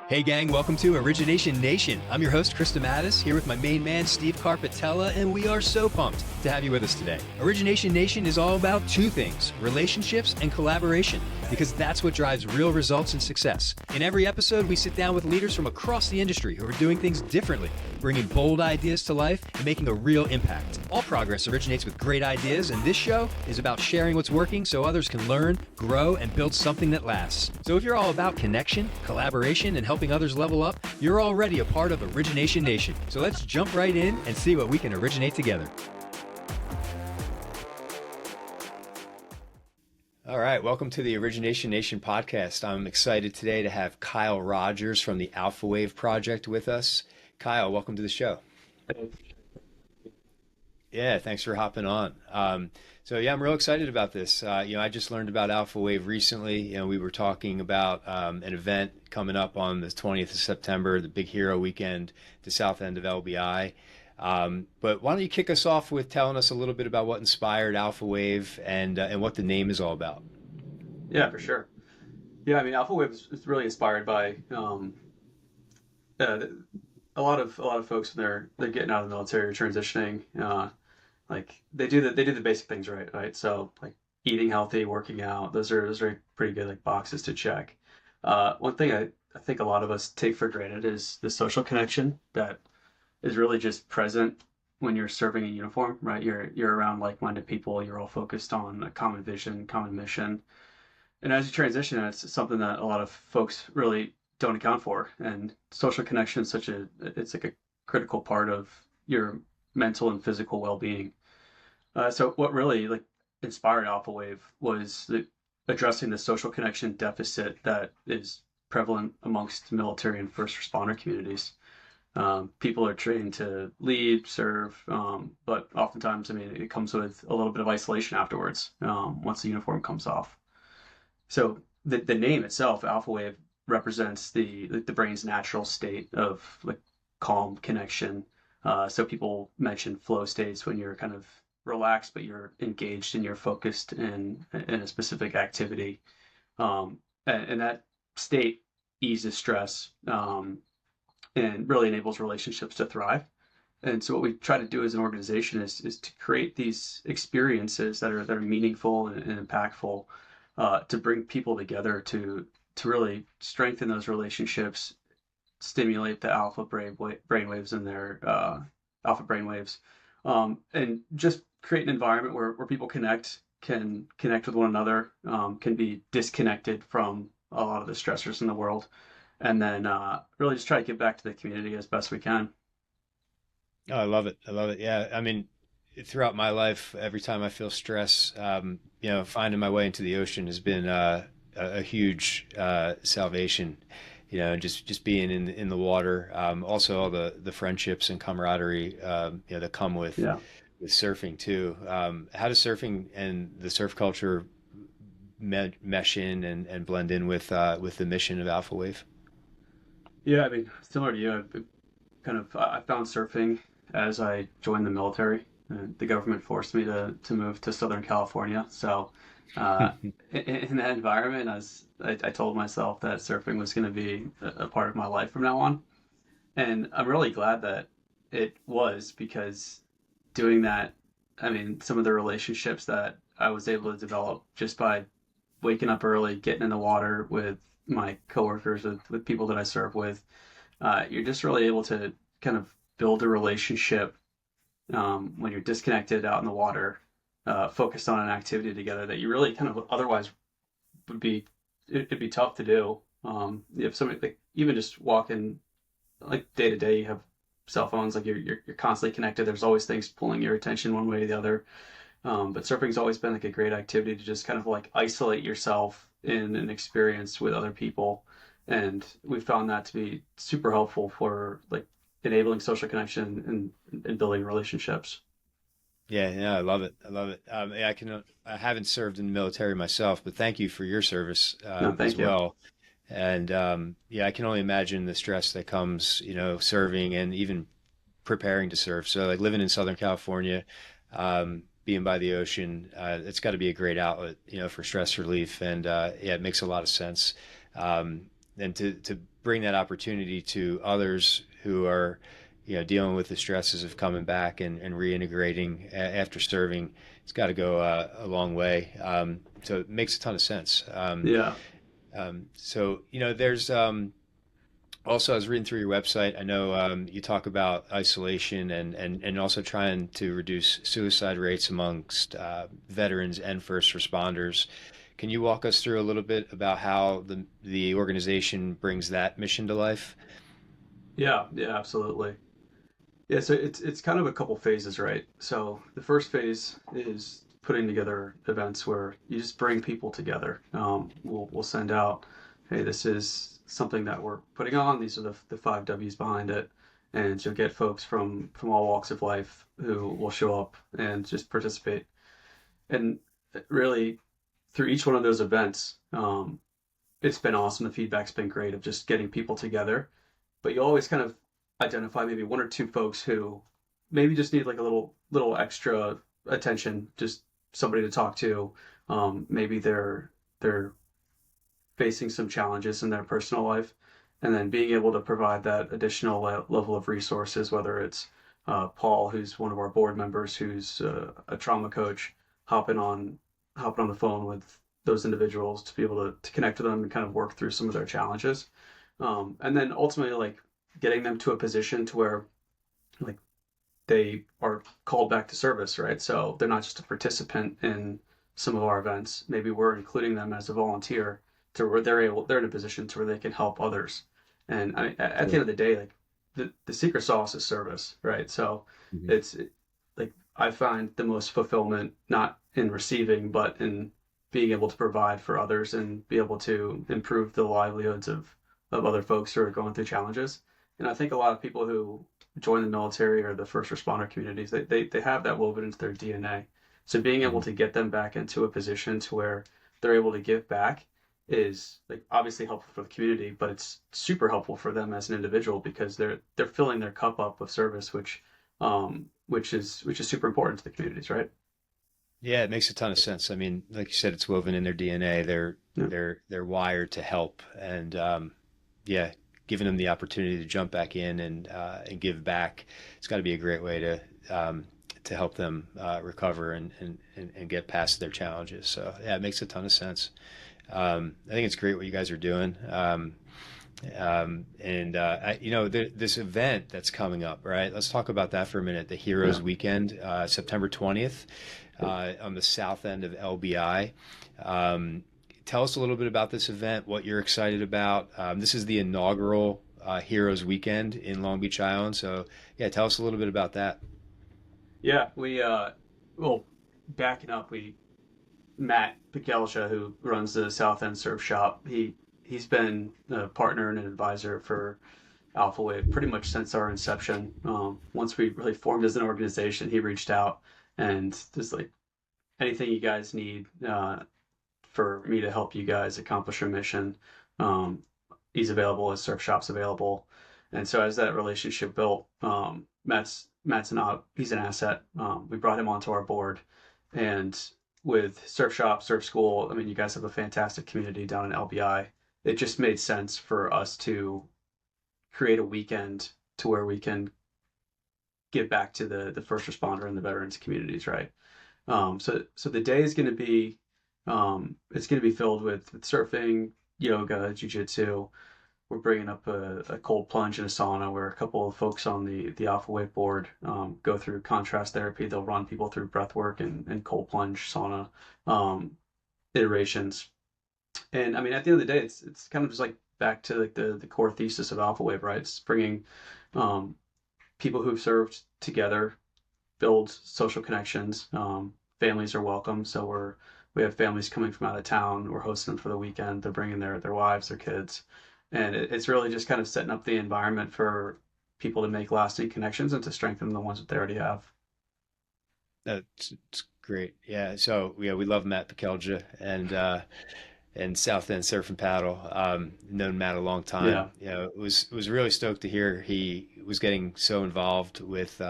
Hey gang, welcome to Origination Nation. I'm your host, Chris DeMatteis, here with my main man, Steve Carpatella, and we are so pumped to have you with us today. Origination Nation is all about two things, relationships and collaboration, because that's what drives real results and success. In every episode, we sit down with leaders from across the industry who are doing things differently, bringing bold ideas to life and making a real impact. All progress originates with great ideas, and this show is about sharing what's working so others can learn, grow, and build something that lasts. So if you're all about connection, collaboration, and helping others level up, you're already a part of Origination Nation. So let's jump right in and see what we can originate together. All right, welcome to the Origination Nation Podcast. I'm excited today to have Kyle Rodgers from the Alpha Wave Project with us. Kyle, welcome to the show. Yeah, thanks for hopping on. I'm real excited about this. I just learned about Alpha Wave recently. We were talking about an event coming up on the 20th of September, the Big Hero Weekend, the south end of LBI. But why don't you kick us off with telling us a little bit about what inspired Alpha Wave and what the name is all about? Yeah, for sure. Yeah, I mean, Alpha Wave is really inspired by a lot of folks when they're getting out of the military or transitioning. Like they do the basic things right? So like eating healthy, working out, those are pretty good like boxes to check. One thing I think a lot of us take for granted is the social connection that is really just present when you're serving a uniform, right? You're around like-minded people, you're all focused on a common vision, common mission. And as you transition, it's something that a lot of folks really don't account for. And social connection is it's like a critical part of your mental and physical well-being. So what really like inspired Alpha Wave was addressing the social connection deficit that is prevalent amongst military and first responder communities. People are trained to lead, serve, but oftentimes, I mean, it comes with a little bit of isolation afterwards once the uniform comes off. So the name itself, Alpha Wave, represents the brain's natural state of like calm connection. So people mention flow states when you're kind of relaxed, but you're engaged and you're focused in a specific activity. And that state eases stress and really enables relationships to thrive. And so what we try to do as an organization is to create these experiences that are meaningful and impactful to bring people together to really strengthen those relationships, stimulate the alpha brainwaves in their alpha brainwaves, and just create an environment where people can connect with one another, can be disconnected from a lot of the stressors in the world, and then really just try to give back to the community as best we can. Oh, I love it. Yeah, I mean, throughout my life, every time I feel stress, finding my way into the ocean has been a huge salvation. Just being in the water. Also, all the friendships and camaraderie that come with surfing too. How does surfing and the surf culture mesh in and blend in with the mission of Alpha Wave? Yeah, I mean, similar to you, I found surfing as I joined the military. The government forced me to move to Southern California. So in that environment, I told myself that surfing was going to be a part of my life from now on. And I'm really glad that it was, because doing that, I mean, some of the relationships that I was able to develop just by waking up early, getting in the water with my coworkers, with people that I serve with, you're just really able to kind of build a relationship when you're disconnected out in the water, focused on an activity together that you really kind of otherwise it'd be tough to do. If somebody, like, even just walking like day to day, you have cell phones, like you're constantly connected. There's always things pulling your attention one way or the other. But surfing's always been like a great activity to just kind of like isolate yourself in an experience with other people. And we found that to be super helpful for like enabling social connection and building relationships. Yeah, I love it. I haven't served in the military myself, but thank you for your service as well. And I can only imagine the stress that comes, serving and even preparing to serve. So like living in Southern California, being by the ocean, it's got to be a great outlet, for stress relief. And it makes a lot of sense. to bring that opportunity to others who are, dealing with the stresses of coming back and reintegrating after serving. It's got to go a long way. So it makes a ton of sense. Yeah. So, there's also, I was reading through your website. I know you talk about isolation and also trying to reduce suicide rates amongst veterans and first responders. Can you walk us through a little bit about how the organization brings that mission to life? Yeah. Yeah. Absolutely. Yeah. So it's kind of a couple phases, right? So the first phase is putting together events where you just bring people together. We'll send out, hey, this is something that we're putting on. These are the five W's behind it, and you'll get folks from all walks of life who will show up and just participate. And really, through each one of those events, it's been awesome. The feedback's been great of just getting people together. But you always kind of identify maybe one or two folks who maybe just need like a little extra attention, just somebody to talk to. Maybe they're facing some challenges in their personal life, and then being able to provide that additional level of resources, whether it's Paul, who's one of our board members, who's a trauma coach, hopping on the phone with those individuals to be able to connect with them and kind of work through some of their challenges, and then ultimately like getting them to a position to where like they are called back to service, right? So they're not just a participant in some of our events. Maybe we're including them as a volunteer to where they're in a position to where they can help others. And I mean, at the end of the day, like the secret sauce is service, right? So Mhm. it's like I find the most fulfillment not in receiving, but in being able to provide for others and be able to improve the livelihoods of other folks who are going through challenges. And I think a lot of people who join the military or the first responder communities, they have that woven into their DNA. So being able Mhm. to get them back into a position to where they're able to give back is like obviously helpful for the community, but it's super helpful for them as an individual because they're filling their cup up of service, which is super important to the communities, right? Yeah, it makes a ton of sense. I mean, like you said, it's woven in their DNA. They're Yeah. they're wired to help, and yeah, giving them the opportunity to jump back in and give back, it's got to be a great way to help them recover and get past their challenges. So yeah, it makes a ton of sense. I think it's great what you guys are doing. And this event that's coming up, right? Let's talk about that for a minute. The Yeah. Heroes Weekend, September 20th, on the south end of LBI. Um, Tell us a little bit about this event, what you're excited about. This is the inaugural Heroes Weekend in Long Beach Island. So yeah, tell us a little bit about that. Yeah, well, backing up, we Matt Pikelja, who runs the South End Surf Shop, he's been a partner and an advisor for Alpha Wave pretty much since our inception. Once we really formed as an organization, he reached out and just like anything you guys need for me to help you guys accomplish your mission. Um, he's available. His surf shop's available, and so as that relationship built, Matt's he's an asset. We brought him onto our board, and with surf shop, surf school, I mean, you guys have a fantastic community down in LBI. It just made sense for us to create a weekend to where we can give back to the first responder and the veterans communities, right? So the day is going to be it's going to be filled with surfing, yoga, jujitsu. We're bringing up a cold plunge and a sauna where a couple of folks on the Alpha Wave board go through contrast therapy. They'll run people through breath work and cold plunge sauna um, iterations. And I mean, at the end of the day, it's kind of just like back to like the core thesis of Alpha Wave, right? It's bringing um, people who've served together, build social connections. Families are welcome, so we have families coming from out of town. We're hosting them for the weekend. They're bringing their wives, their kids, and it's really just kind of setting up the environment for people to make lasting connections and to strengthen the ones that they already have. It's great. Yeah. So yeah, we love Matt Pikelja and South End Surf and Paddle. Known Matt a long Yeah, time. It was really stoked to hear he was getting so involved with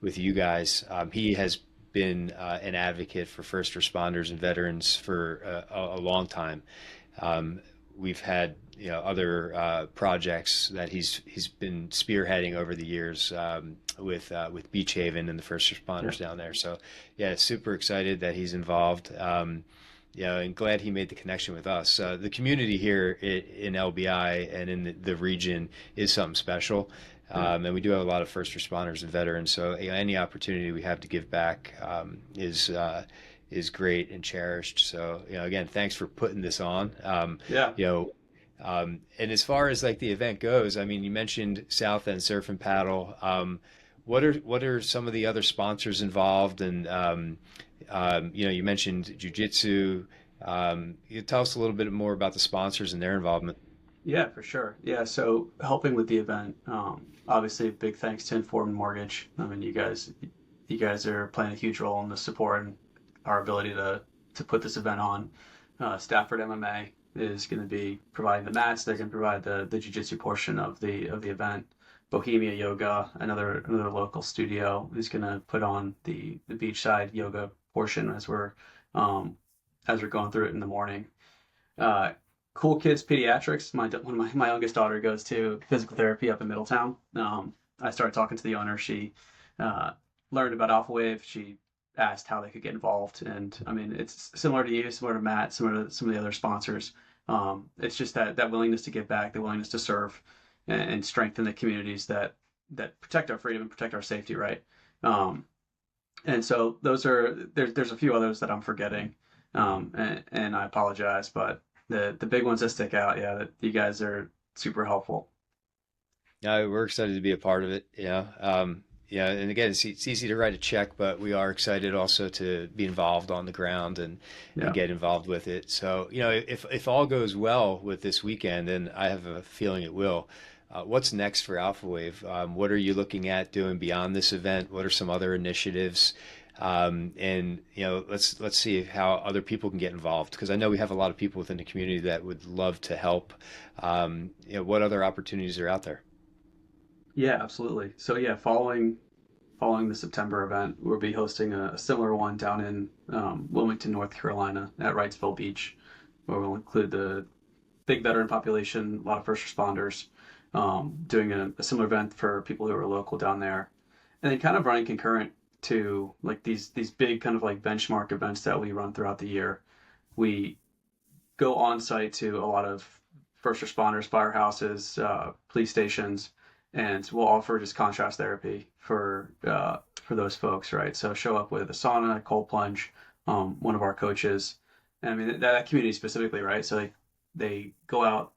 you guys. He has been an advocate for first responders and veterans for a long time. Um, we've had other projects that he's been spearheading over the years, with Beach Haven and the first responders down there. So yeah, super excited that he's involved. And glad he made the connection with us. The community here in LBI and in the region is something special. And we do have a lot of first responders and veterans. So any opportunity we have to give back is great and cherished. So again, thanks for putting this on. Yeah. And as far as like the event goes, I mean, you mentioned South End Surf and Paddle. What are some of the other sponsors involved? And you mentioned jujitsu. You tell us a little bit more about the sponsors and their involvement. Yeah, for sure. Yeah, so helping with the event, obviously big thanks to Informed Mortgage. I mean, you guys are playing a huge role in the support and our ability to put this event on. Stafford MMA is going to be providing the mats. They're going to provide the jiu-jitsu portion of the event. Bohemia Yoga, another local studio, is going to put on the beachside yoga portion as we're going through it in the morning. Cool Kids Pediatrics. My youngest daughter goes to physical therapy up in Middletown. I started talking to the owner. She learned about Alpha Wave. She asked how they could get involved, and I mean, it's similar to you, similar to Matt, similar to some of the other sponsors. It's just that willingness to give back, the willingness to serve, and strengthen the communities that protect our freedom and protect our safety, right? And so there's a few others that I'm forgetting, and I apologize, but the big ones that stick out, that you guys are super helpful. Yeah, we're excited to be a part of it. And again, it's easy to write a check, but we are excited also to be involved on the ground and get involved with it. So, if all goes well with this weekend, and I have a feeling it will, what's next for Alpha Wave? What are you looking at doing beyond this event? What are some other initiatives? And let's see how other people can get involved, because I know we have a lot of people within the community that would love to help. What other opportunities are out there? Yeah, absolutely. So yeah, following the September event, we'll be hosting a similar one down in Wilmington, North Carolina at Wrightsville Beach, where we'll include the big veteran population, a lot of first responders, doing a similar event for people who are local down there, and then kind of running concurrent to like these big kind of like benchmark events that we run throughout the year. We go on site to a lot of first responders, firehouses, police stations, and we'll offer just contrast therapy for those folks, right? So show up with a sauna, cold plunge, one of our coaches, and I mean that community specifically, right? So they go out,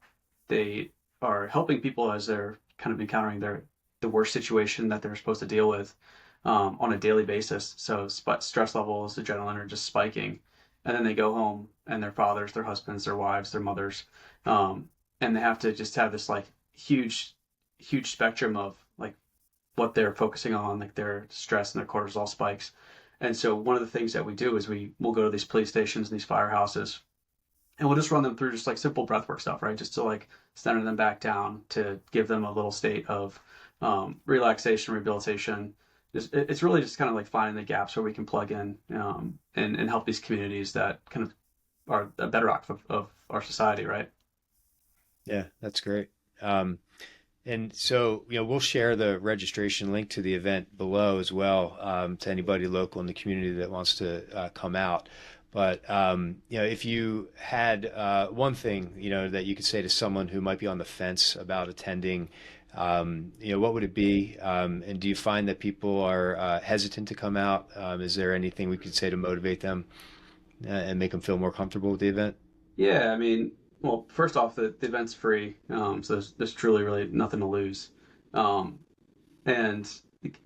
they are helping people as they're kind of encountering the worst situation that they're supposed to deal with on a daily basis. So stress levels, adrenaline are just spiking, and then they go home and their fathers, their husbands, their wives, their mothers, and they have to just have this like huge spectrum of like what they're focusing on, like their stress and their cortisol spikes. And so one of the things that we do is we'll go to these police stations and these firehouses, and we'll just run them through just like simple breathwork stuff, right? Just to like center them back down, to give them a little state of relaxation, rehabilitation. It's really just kind of like finding the gaps where we can plug in and help these communities that kind of are a bedrock of our society, right? Yeah, that's great. And so, we'll share the registration link to the event below as well, to anybody local in the community that wants to come out. But, if you had one thing, that you could say to someone who might be on the fence about attending, what would it be? And do you find that people are hesitant to come out? Is there anything we could say to motivate them and make them feel more comfortable with the event? Yeah, I mean, well, first off, the event's free, so there's truly really nothing to lose. And like,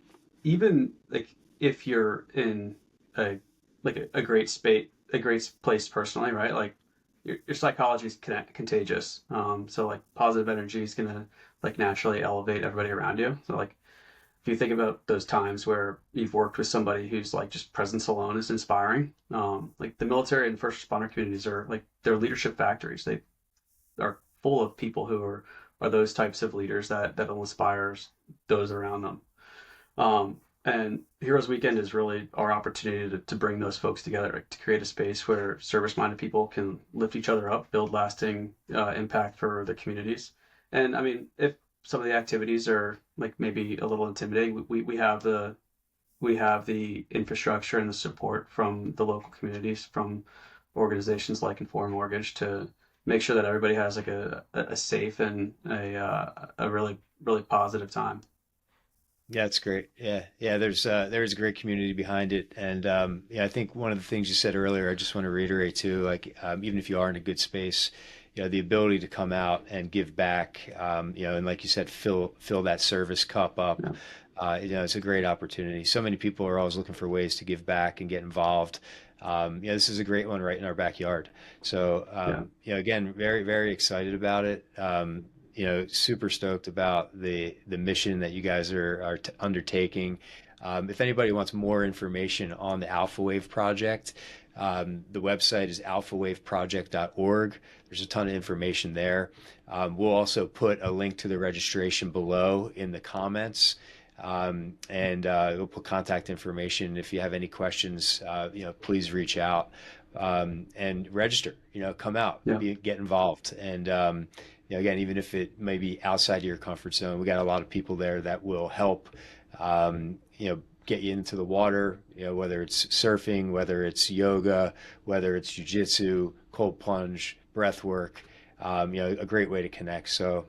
even like if you're in a great place personally, right? Like your psychology is contagious. So like positive energy is gonna like naturally elevate everybody around you. So like if you think about those times where you've worked with somebody who's like just presence alone is inspiring, like the military and first responder communities are like they're leadership factories. They are full of people who are those types of leaders that will inspire those around them. And Heroes Weekend is really our opportunity to bring those folks together, like, to create a space where service-minded people can lift each other up, build lasting impact for their communities. And I mean, if some of the activities are like maybe a little intimidating, we have the infrastructure and the support from the local communities, from organizations like Inform Mortgage, to make sure that everybody has like a safe and a really positive time. Yeah, it's great. Yeah. There's a great community behind it, and yeah, I think one of the things you said earlier, I just want to reiterate too. Like, even if you are in a good space, the ability to come out and give back, and like you said, fill that service cup up. Yeah. It's a great opportunity. So many people are always looking for ways to give back and get involved. This is a great one right in our backyard. So, again, very, very excited about it. Super stoked about the mission that you guys are undertaking. If anybody wants more information on the Alpha Wave project, the website is alphawaveproject.org. There's a ton of information there. We'll also put a link to the registration below in the comments. And we'll put contact information. If you have any questions, please reach out and register. Come out, get involved, and again, even if it may be outside of your comfort zone, we got a lot of people there that will help. Get you into the water. Whether it's surfing, whether it's yoga, whether it's jujitsu, cold plunge, breath work. A great way to connect. So.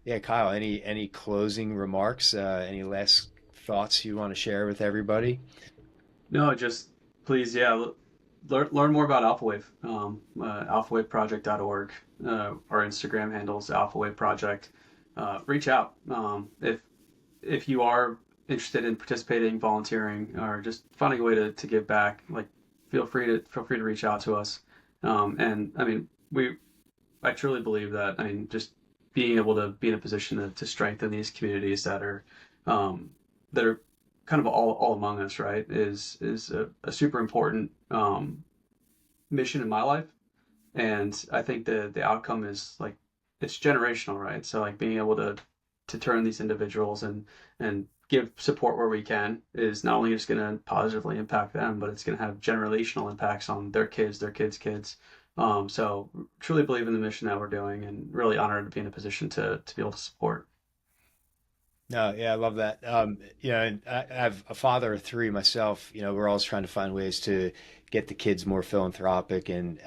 Yeah, Kyle, any closing remarks? Any last thoughts you want to share with everybody? No, just please, learn more about AlphaWave. AlphaWaveProject.org. Our Instagram handles AlphaWave Project. Reach out if you are interested in participating, volunteering, or just finding a way to give back. Like, feel free to reach out to us. And I mean, I truly believe that. I mean, just being able to be in a position to strengthen these communities that are kind of all among us, right, is a super important mission in my life. And I think the outcome is like, it's generational, right? So like, being able to turn these individuals and give support where we can is not only just going to positively impact them, but it's going to have generational impacts on their kids, their kids' kids. So truly believe in the mission that we're doing, and really honored to be in a position to be able to support. No, yeah, I love that. And I have a father of three myself. We're always trying to find ways to get the kids more philanthropic and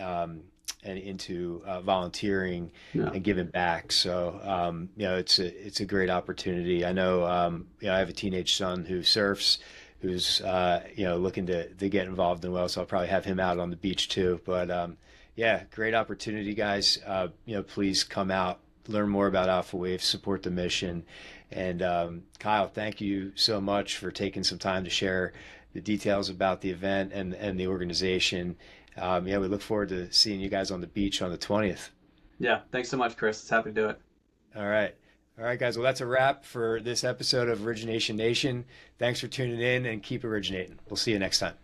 into volunteering and giving back. So, it's a great opportunity. I know, I have a teenage son who surfs, who's, looking to get involved in well, so I'll probably have him out on the beach too. But, yeah, great opportunity, guys. Please come out, learn more about Alpha Wave, support the mission. And Kyle, thank you so much for taking some time to share the details about the event and the organization. We look forward to seeing you guys on the beach on the 20th. Yeah, thanks so much, Chris. Happy to do it. All right, guys. Well, that's a wrap for this episode of Origination Nation. Thanks for tuning in, and keep originating. We'll see you next time.